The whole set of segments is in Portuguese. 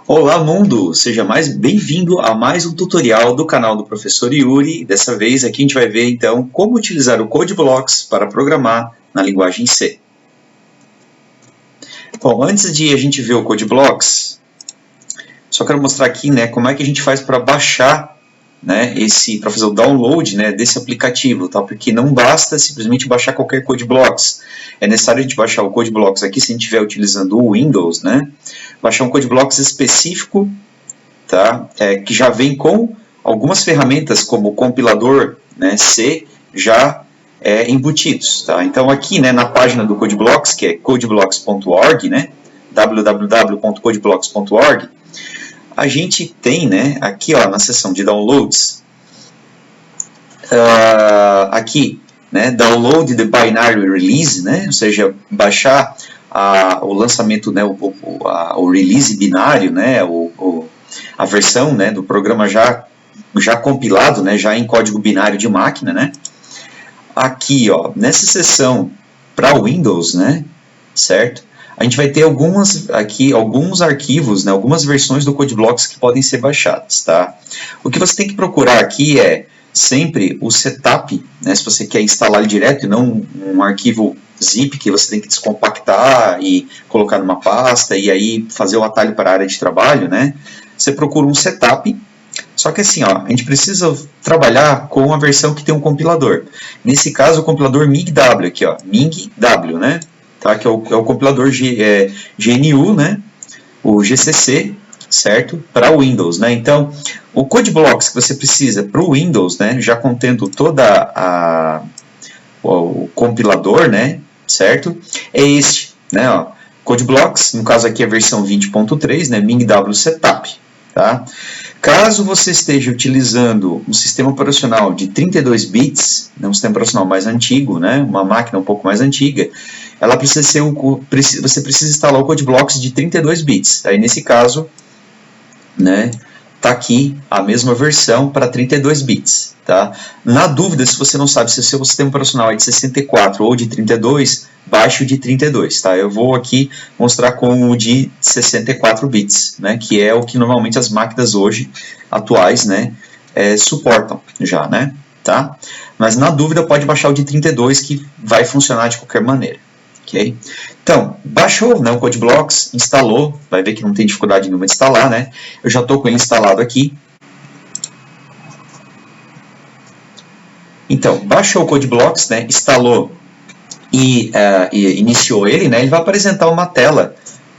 Olá mundo, seja mais bem-vindo a mais um tutorial do canal do professor Yuri. Dessa vez aqui a gente vai ver então como utilizar o CodeBlocks para programar na linguagem C. Bom, antes de a gente ver o CodeBlocks, só quero mostrar aqui, como é que a gente faz para baixar, para fazer o download, desse aplicativo, tá? Porque não basta simplesmente baixar qualquer CodeBlocks. É necessário a gente baixar o CodeBlocks aqui, se a gente estiver utilizando o Windows, baixar um CodeBlocks específico, tá? Que já vem com algumas ferramentas como o compilador, C, já embutidos, tá? Então aqui, na página do CodeBlocks, que é codeblocks.org, www.codeblocks.org, a gente tem, aqui ó, na seção de downloads, aqui, download the binary release, ou seja, baixar o lançamento, o release binário, a versão do programa já compilado, já em código binário de máquina, Aqui, ó, nessa seção para Windows, certo? A gente vai ter alguns arquivos, algumas versões do CodeBlocks que podem ser baixadas, tá? O que você tem que procurar aqui é sempre o setup, se você quer instalar ele direto e não um arquivo zip que você tem que descompactar e colocar numa pasta e aí fazer o atalho para a área de trabalho, Você procura um setup, só que assim, ó, a gente precisa trabalhar com a versão que tem um compilador. Nesse caso, o compilador MIG-W, aqui, ó, MIG-W, Tá? Que é o compilador GNU, o GCC, certo? Para o Windows, Então, o CodeBlocks que você precisa para o Windows, já contendo toda o compilador, certo? É este, ó, CodeBlocks, no caso aqui é a versão 20.3, MIG-W Setup, tá? Caso você esteja utilizando um sistema operacional de 32 bits, um sistema operacional mais antigo, uma máquina um pouco mais antiga, ela precisa ser você precisa instalar o CodeBlocks de 32 bits. Aí nesse caso, tá aqui a mesma versão para 32 bits, tá? Na dúvida, se você não sabe se o seu sistema operacional é de 64 ou de 32, baixe o de 32, tá? Eu vou aqui mostrar com o de 64 bits, que é o que normalmente as máquinas hoje atuais, suportam já, tá? Mas na dúvida pode baixar o de 32 que vai funcionar de qualquer maneira. Okay? Então, baixou o CodeBlocks, instalou, vai ver que não tem dificuldade nenhuma de instalar, Eu já estou com ele instalado aqui. Então, baixou o CodeBlocks, instalou e iniciou ele, ele vai apresentar uma tela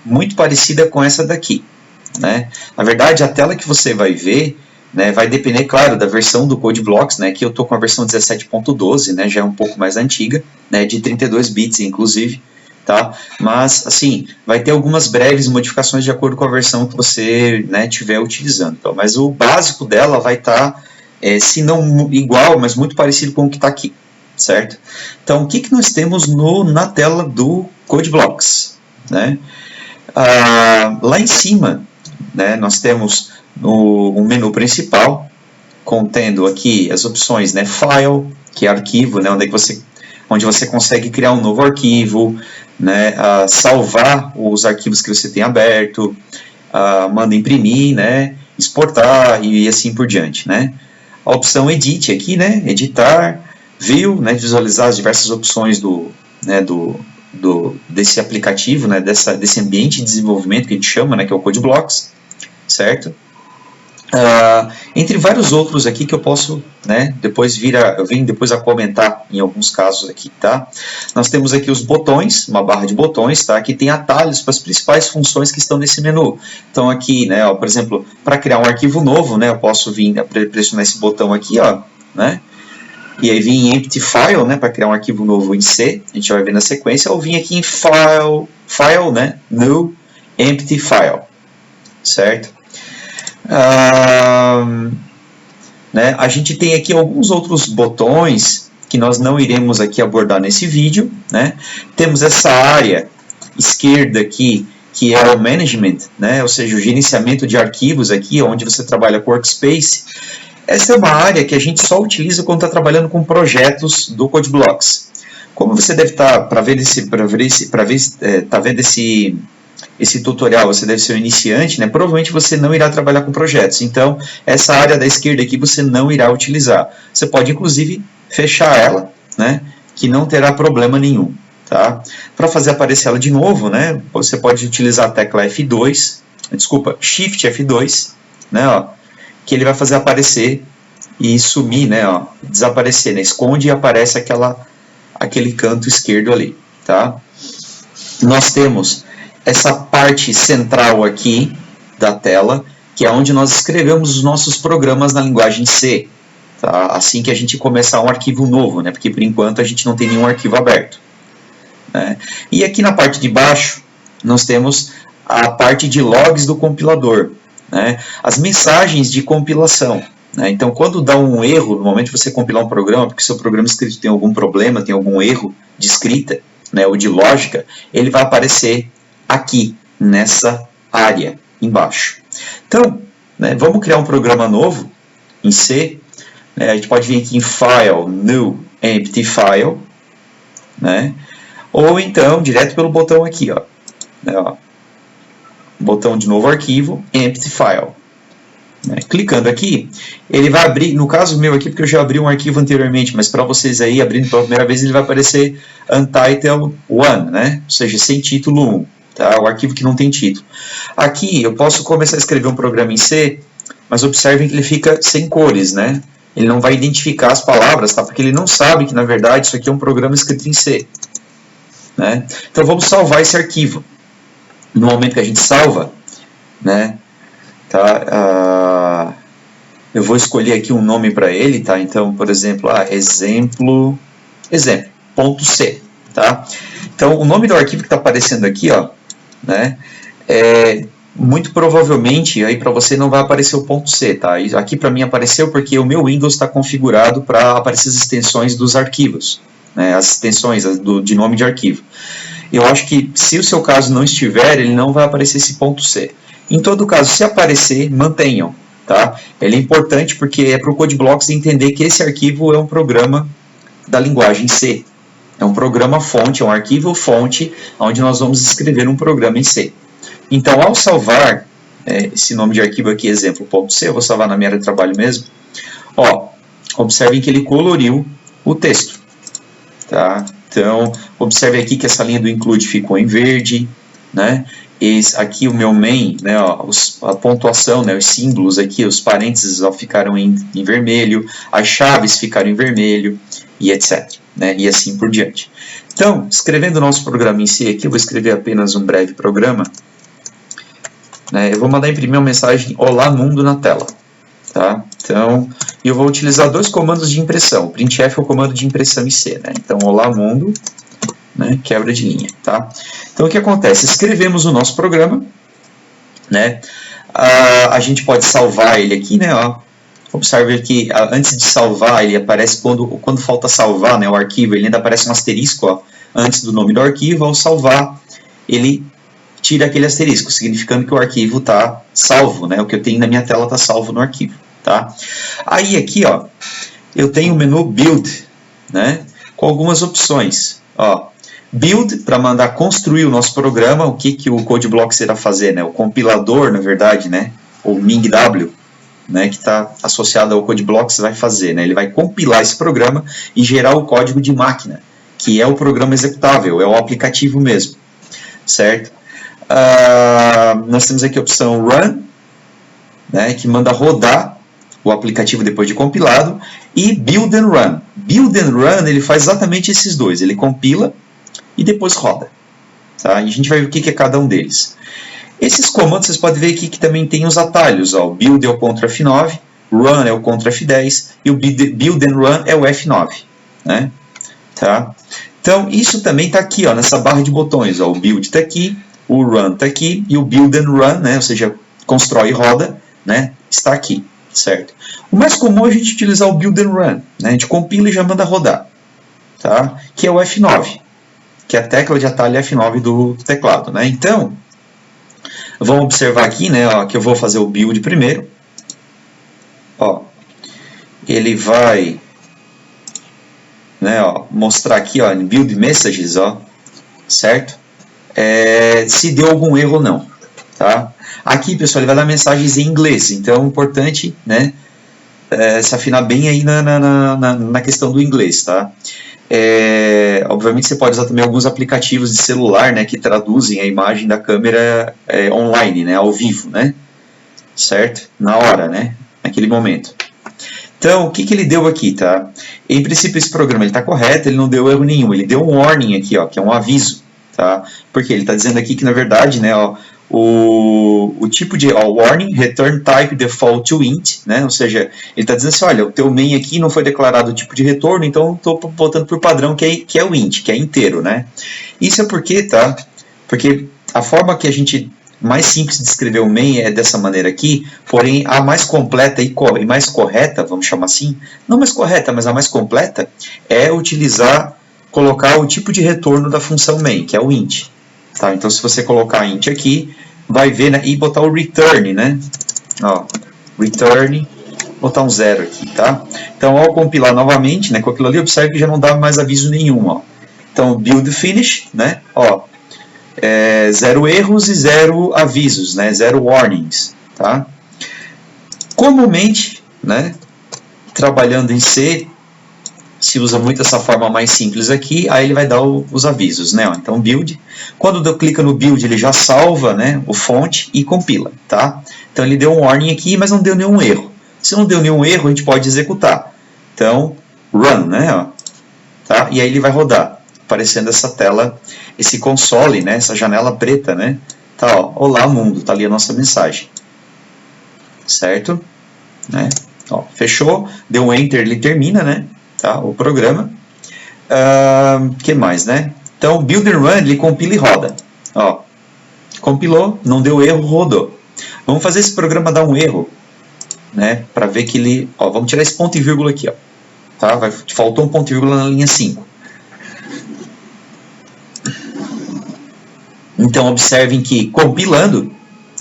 muito parecida com essa daqui. Na verdade, a tela que você vai ver vai depender, claro, da versão do CodeBlocks, que eu estou com a versão 17.12, já é um pouco mais antiga, de 32 bits, inclusive, tá? Mas, assim, vai ter algumas breves modificações de acordo com a versão que você estiver utilizando. Então, mas o básico dela vai estar, se não igual, mas muito parecido com o que está aqui, certo? Então, o que nós temos na tela do CodeBlocks? Lá em cima, nós temos o menu principal, contendo aqui as opções, File, que é arquivo, onde você consegue criar um novo arquivo, salvar os arquivos que você tem aberto, manda imprimir, exportar e assim por diante, A opção Edit aqui, editar, View, visualizar as diversas opções desse aplicativo, desse ambiente de desenvolvimento que a gente chama, que é o CodeBlocks, certo? Entre vários outros aqui que eu posso, eu venho depois a comentar em alguns casos aqui, tá? Nós temos aqui os botões, uma barra de botões, tá? Que tem atalhos para as principais funções que estão nesse menu. Então aqui, por exemplo, para criar um arquivo novo, eu posso vir pressionar esse botão aqui, ó, e aí vir em Empty File, para criar um arquivo novo em C, a gente vai ver na sequência, ou vir aqui em File, New Empty File, certo? A gente tem aqui alguns outros botões que nós não iremos aqui abordar nesse vídeo, Temos essa área esquerda aqui, que é o Management, ou seja, o gerenciamento de arquivos aqui, onde você trabalha com Workspace. Essa é uma área que a gente só utiliza quando está trabalhando com projetos do CodeBlocks. Como você deve estar, vendo esse tutorial, você deve ser um iniciante, né? Provavelmente você não irá trabalhar com projetos. Então, essa área da esquerda aqui você não irá utilizar. Você pode, inclusive, fechar ela, né? Que não terá problema nenhum, tá? Para fazer aparecer ela de novo, né? Você pode utilizar a tecla F2, desculpa, Shift F2, né? Ó, que ele vai fazer aparecer e sumir, né? Ó, desaparecer, né? Esconde e aparece aquele canto esquerdo ali, tá? Nós temos essa parte central aqui da tela, que é onde nós escrevemos os nossos programas na linguagem C, tá? Assim que a gente começar um arquivo novo, né? Porque por enquanto a gente não tem nenhum arquivo aberto, né? E aqui na parte de baixo nós temos a parte de logs do compilador, né? As mensagens de compilação, né? Então quando dá um erro no momento de você compilar um programa, porque seu programa escrito tem algum problema, tem algum erro de escrita, né, ou de lógica, ele vai aparecer aqui, nessa área, embaixo. Então, né, vamos criar um programa novo, em C, né, a gente pode vir aqui em File, New, Empty File, né, ou então, direto pelo botão aqui, ó, né, ó, botão de novo arquivo, Empty File. Né, clicando aqui, ele vai abrir, no caso meu aqui, porque eu já abri um arquivo anteriormente, mas para vocês aí, abrindo pela primeira vez, ele vai aparecer Untitled 1, né, ou seja, sem título 1. Tá? O arquivo que não tem título. Aqui eu posso começar a escrever um programa em C, mas observem que ele fica sem cores, né? Ele não vai identificar as palavras, tá? Porque ele não sabe que, na verdade, isso aqui é um programa escrito em C. Né? Então vamos salvar esse arquivo. No momento que a gente salva, né? Tá? Eu vou escolher aqui um nome para ele, tá? Então, por exemplo, exemplo.c, tá? Então, o nome do arquivo que está aparecendo aqui, ó, né, muito provavelmente aí para você não vai aparecer o .c, tá? Aqui para mim apareceu porque o meu Windows está configurado para aparecer as extensões dos arquivos, né, as extensões de nome de arquivo. Eu acho que se o seu caso não estiver, ele não vai aparecer esse .c. Em todo caso, se aparecer, mantenham, tá? Ele é importante porque é para o CodeBlocks entender que esse arquivo é um programa da linguagem C. É um programa fonte, é um arquivo fonte, onde nós vamos escrever um programa em C. Então, ao salvar esse nome de arquivo aqui, exemplo.c, eu vou salvar na minha área de trabalho mesmo, ó, observem que ele coloriu o texto. Tá? Então, observe aqui que essa linha do include ficou em verde, né? Aqui o meu main, né, ó, a pontuação, né, os símbolos aqui, os parênteses ó, ficaram em vermelho, as chaves ficaram em vermelho, e etc. Né, e assim por diante. Então, escrevendo o nosso programa em si aqui, eu vou escrever apenas um breve programa. Né, eu vou mandar imprimir uma mensagem Olá Mundo na tela. Tá? Então, eu vou utilizar dois comandos de impressão. Printf é o comando de impressão em C. Né? Então, Olá Mundo, né, quebra de linha. Tá? Então, o que acontece? Escrevemos o nosso programa. Né? A gente pode salvar ele aqui, né, ó. Observe que antes de salvar, ele aparece quando falta salvar, né, o arquivo, ele ainda aparece um asterisco ó, antes do nome do arquivo. Ao salvar, ele tira aquele asterisco, significando que o arquivo está salvo, né, o que eu tenho na minha tela está salvo no arquivo. Tá? Aí aqui ó, eu tenho o menu Build, né, com algumas opções. Ó, Build, para mandar construir o nosso programa, o que o CodeBlocks irá fazer, né, o compilador, na verdade, né, ou MingW, né, que está associado ao CodeBlocks vai fazer, né, ele vai compilar esse programa e gerar o código de máquina, que é o programa executável, é o aplicativo mesmo, certo? Nós temos aqui a opção Run, né, que manda rodar o aplicativo depois de compilado, e Build and Run. Build and Run ele faz exatamente esses dois, ele compila e depois roda. Tá? E a gente vai ver o que é cada um deles. Esses comandos vocês podem ver aqui que também tem os atalhos. Ó. O Build é o Ctrl F9, Run é o Ctrl F10 e o Build and Run é o F9. Né? Tá? Então, isso também está aqui ó, nessa barra de botões. Ó. O Build está aqui, o Run está aqui e o Build and Run, né? Ou seja, constrói e roda, né? Está aqui. Certo? O mais comum é a gente utilizar o Build and Run. Né? A gente compila e já manda rodar. Tá? Que é o F9, que é a tecla de atalho F9 do teclado. Né? Então, vamos observar aqui, né, ó, que eu vou fazer o build primeiro. Ó, ele vai, né, ó, mostrar aqui ó, em build messages, ó, certo? se deu algum erro ou não, tá? Aqui, pessoal, ele vai dar mensagens em inglês, então é importante, né, se afinar bem aí na questão do inglês, tá? Obviamente você pode usar também alguns aplicativos de celular, né, que traduzem a imagem da câmera online, né, ao vivo, né, certo? Na hora, né, naquele momento. Então, o que ele deu aqui, tá? Em princípio, esse programa está correto, ele não deu erro nenhum, ele deu um warning aqui, ó, que é um aviso, tá? Porque ele está dizendo aqui que, na verdade, né, ó, o tipo de warning, return type default to int, né? Ou seja, ele está dizendo assim, olha, o teu main aqui não foi declarado o tipo de retorno, então estou botando por padrão que é o int, que é inteiro, né? Isso é porque, tá? Porque a forma que a gente mais simples de escrever o main é dessa maneira aqui, porém a mais completa e mais correta, vamos chamar assim, não mais correta, mas a mais completa, é colocar o tipo de retorno da função main, que é o int. Tá? Então se você colocar int aqui, vai ver, né, e botar o return, né? Ó, return, botar um 0 aqui, tá? Então ao compilar novamente, né, com aquilo ali, observe que já não dá mais aviso nenhum, ó. Então build finish, né? Ó, 0 erros e 0 avisos, né? 0 warnings, tá? Comumente, né, trabalhando em C, se usa muito essa forma mais simples aqui, aí ele vai dar os avisos, né? Então build, quando eu clico no build ele já salva, né, o fonte e compila, tá? Então ele deu um warning aqui, mas não deu nenhum erro. Se não deu nenhum erro, a gente pode executar. Então run, né? Ó, tá? E aí ele vai rodar, aparecendo essa tela, esse console, né? Essa janela preta, né? Tá, ó, olá mundo, tá ali a nossa mensagem, certo? Né? Ó, fechou, deu um enter, ele termina, né? Tá, o programa. Que mais, né? Então, build and run, ele compila e roda. Ó, compilou, não deu erro, rodou. Vamos fazer esse programa dar um erro, né? Para ver que ele... Ó, vamos tirar esse ponto e vírgula aqui, ó. Tá? Faltou um ponto e vírgula na linha 5. Então, observem que compilando,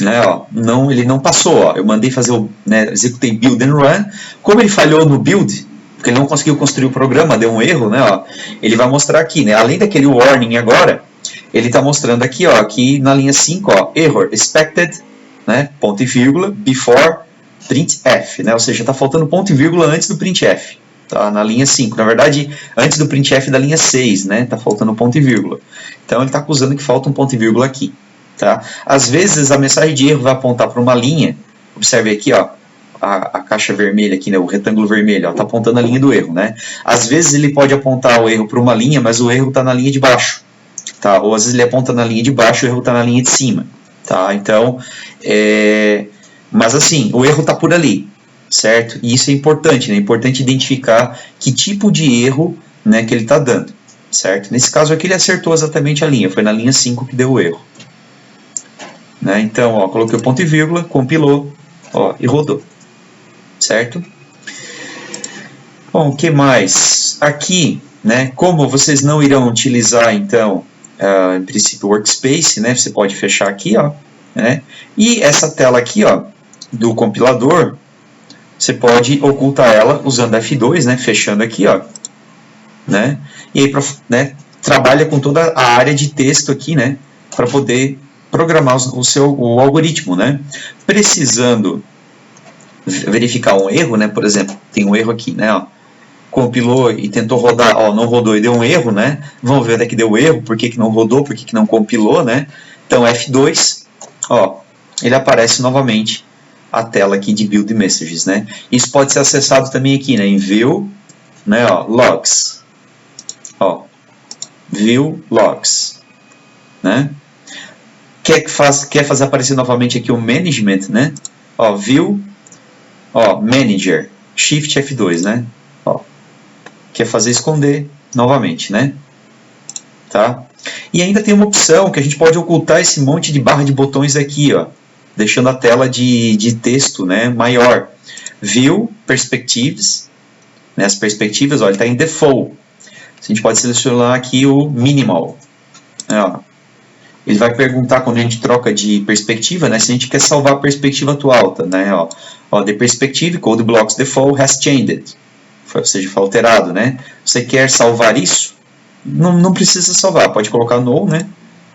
né, ó, ele não passou. Ó, eu mandei fazer né, executei build and run. Como ele falhou no build, porque ele não conseguiu construir o programa, deu um erro, né, ó, ele vai mostrar aqui, né, além daquele warning agora, ele está mostrando aqui, ó, aqui na linha 5, ó, error expected, né, ponto e vírgula, before printf, né, ou seja, está faltando ponto e vírgula antes do printf, tá, na linha 5, na verdade, antes do printf da linha 6, né, está faltando ponto e vírgula, então ele está acusando que falta um ponto e vírgula aqui, tá, às vezes a mensagem de erro vai apontar para uma linha, observe aqui, ó, a caixa vermelha aqui, né, o retângulo vermelho, está apontando a linha do erro, né? Às vezes ele pode apontar o erro para uma linha, mas o erro está na linha de baixo, tá? Ou às vezes ele aponta na linha de baixo e o erro está na linha de cima, tá? Então, mas assim, o erro está por ali, certo? E isso é importante, né? É importante identificar que tipo de erro, né, que ele está dando, certo? Nesse caso aqui ele acertou exatamente a linha, foi na linha 5 que deu o erro, né? Então, ó, coloquei o ponto e vírgula, compilou, ó, e rodou. Certo? Bom, o que mais? Aqui, né, como vocês não irão utilizar, então, em princípio, o workspace, né, você pode fechar aqui, ó, né, e essa tela aqui, ó, do compilador, você pode ocultar ela usando F2, né, fechando aqui, ó, né, e aí, né, trabalha com toda a área de texto aqui, né, para poder programar o algoritmo, né, precisando verificar um erro, né? Por exemplo, tem um erro aqui, né? Ó, compilou e tentou rodar, ó, não rodou e deu um erro, né? Vamos ver onde é que deu erro, por que não rodou, por que não compilou, né? Então F2, ó, ele aparece novamente a tela aqui de build messages, né? Isso pode ser acessado também aqui, né? Em view, né? Ó, logs, ó, view logs, né? Quer fazer aparecer novamente aqui o management, né? Ó, view, ó, manager, shift F2, né? Ó, quer fazer esconder novamente, né? Tá? E ainda tem uma opção que a gente pode ocultar esse monte de barra de botões aqui, ó, deixando a tela de texto, né, maior. View, perspectives, né, as perspectivas, ó, ele está em default. A gente pode selecionar aqui o minimal. Ó. Ele vai perguntar quando a gente troca de perspectiva, né, se a gente quer salvar a perspectiva atual, né, ó, the perspective code blocks default has changed, ou seja, foi alterado, né. Você quer salvar isso? Não precisa salvar, pode colocar no, né,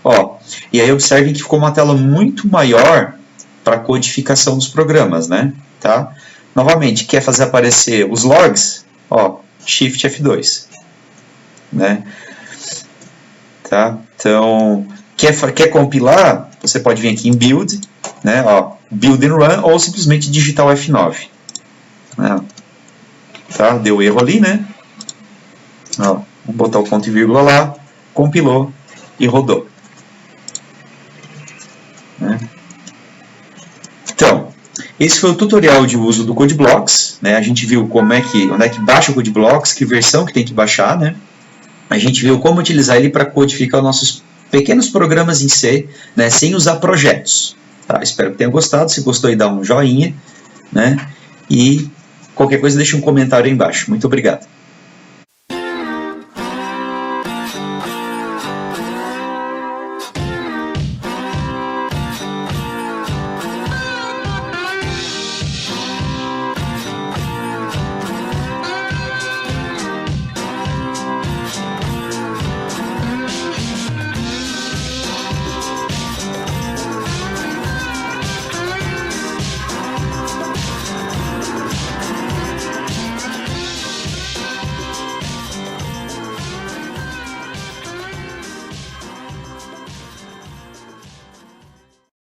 Ó, e aí observem que ficou uma tela muito maior para a codificação dos programas, né? Tá? Novamente, quer fazer aparecer os logs? Ó, Shift F2, né? Tá? Então, quer compilar? Você pode vir aqui em Build, né? Ó, Build and Run, ou simplesmente digitar o F9. Né? Tá? Deu erro ali, né? Ó, vamos botar o ponto e vírgula lá, compilou e rodou. Né? Então, esse foi o tutorial de uso do CodeBlocks, né? A gente viu onde é que baixa o CodeBlocks, que versão que tem que baixar, né? A gente viu como utilizar ele para codificar nossos pequenos programas em C, né? Sem usar projetos. Tá? Espero que tenha gostado. Se gostou, aí dá um joinha, né? E qualquer coisa deixa um comentário aí embaixo. Muito obrigado.